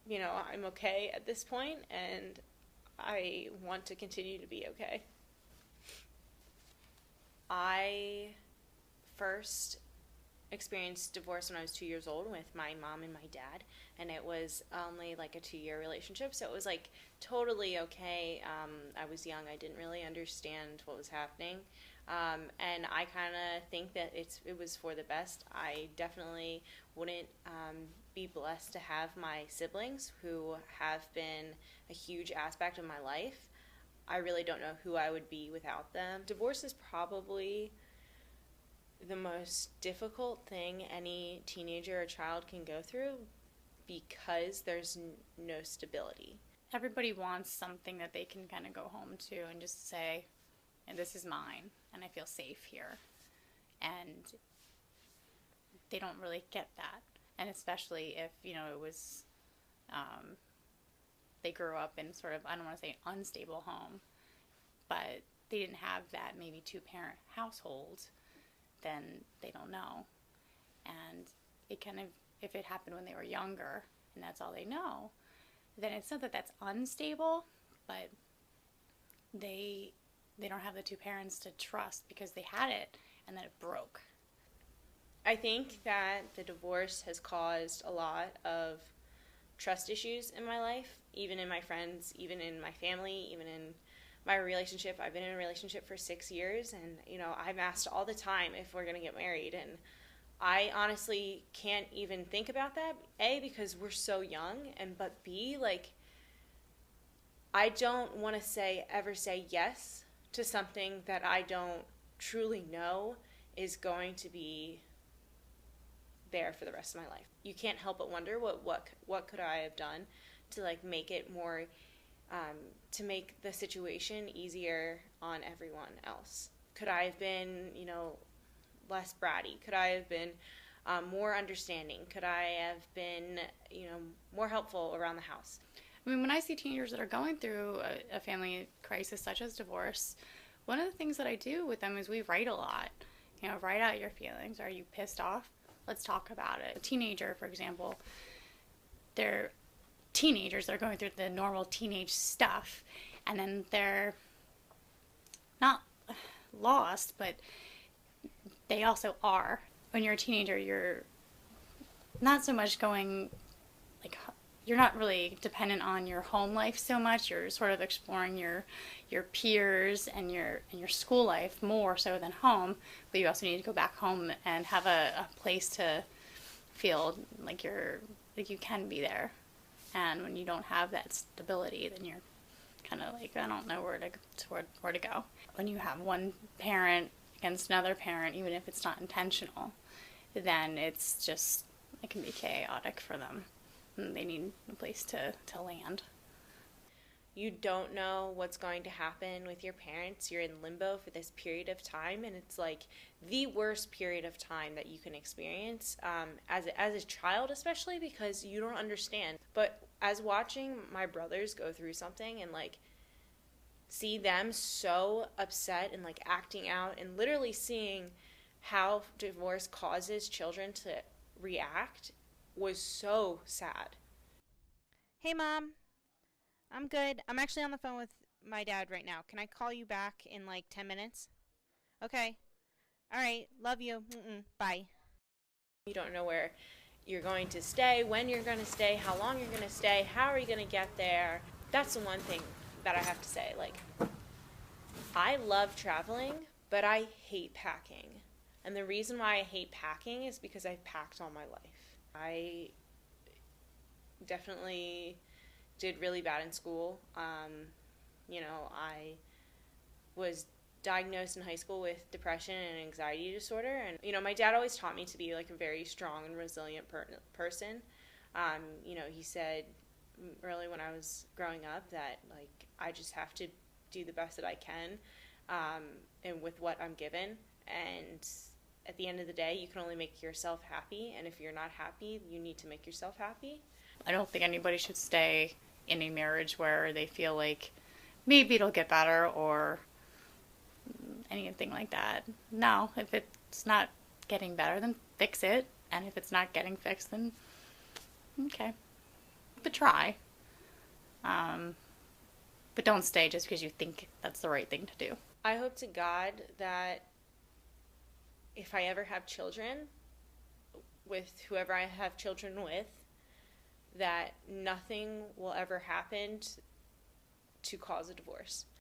I'm okay at this point, and I want to continue to be okay. I first experienced divorce when I was 2 years old with my mom and my dad, and it was only like a 2 year relationship, so it was like totally okay. I was young, I didn't really understand what was happening, and I kind of think that it was for the best. I definitely wouldn't be blessed to have my siblings who have been a huge aspect of my life. I really don't know who I would be without them. Divorce is probably the most difficult thing any teenager or child can go through because there's no stability. Everybody wants something that they can kind of go home to and just say, and this is mine, and I feel safe here. And they don't really get that. And especially if, it was, um, they grew up in sort of, I don't want to say unstable home, but they didn't have that maybe two parent household, then they don't know. And it kind of, if it happened when they were younger and that's all they know, then it's not that that's unstable, but they they don't have the two parents to trust because they had it and then it broke. I think that the divorce has caused a lot of trust issues in my life, even in my friends, even in my family, even in my relationship. I've been in a relationship for 6 years, and I'm asked all the time if we're going to get married, and I honestly can't even think about that. A, because we're so young, and but B, like, I don't want to ever say yes to something that I don't truly know is going to be there for the rest of my life. You can't help but wonder what could I have done to like make it more to make the situation easier on everyone else. Could I have been, less bratty? Could I have been more understanding? Could I have been, more helpful around the house? I mean, when I see teenagers that are going through a family crisis such as divorce, one of the things that I do with them is we write a lot. Write out your feelings. Are you pissed off? Let's talk about it. A teenager, for example, they're teenagers, they're going through the normal teenage stuff, and then they're not lost, but they also are. When you're a teenager, you're not so much going like you're not really dependent on your home life so much. You're sort of exploring your peers and your school life more so than home. But you also need to go back home and have a place to feel like you can be there. And when you don't have that stability, then you're kind of like, I don't know where to go. When you have one parent against another parent, even if it's not intentional, then it can be chaotic for them. And they need a place to land. You don't know what's going to happen with your parents. You're in limbo for this period of time, and it's like the worst period of time that you can experience as a child, especially because you don't understand. But as watching my brothers go through something and like see them so upset and like acting out, and literally seeing how divorce causes children to react was so sad. Hey, Mom. I'm good. I'm actually on the phone with my dad right now. Can I call you back in like 10 minutes? Okay. All right. Love you. Mm-mm. Bye. You don't know where you're going to stay, when you're going to stay, how long you're going to stay, how are you going to get there. That's the one thing that I have to say. Like, I love traveling, but I hate packing. And the reason why I hate packing is because I've packed all my life. I definitely did really bad in school. I was diagnosed in high school with depression and anxiety disorder. And, my dad always taught me to be like a very strong and resilient person. He said early when I was growing up that like I just have to do the best that I can and with what I'm given. And at the end of the day, you can only make yourself happy. And if you're not happy, you need to make yourself happy. I don't think anybody should stay in a marriage where they feel like maybe it'll get better or anything like that. No, if it's not getting better, then fix it. And if it's not getting fixed, then okay. but try. But don't stay just because you think that's the right thing to do. I hope to God that if I ever have children, with whoever I have children with, that nothing will ever happen to cause a divorce.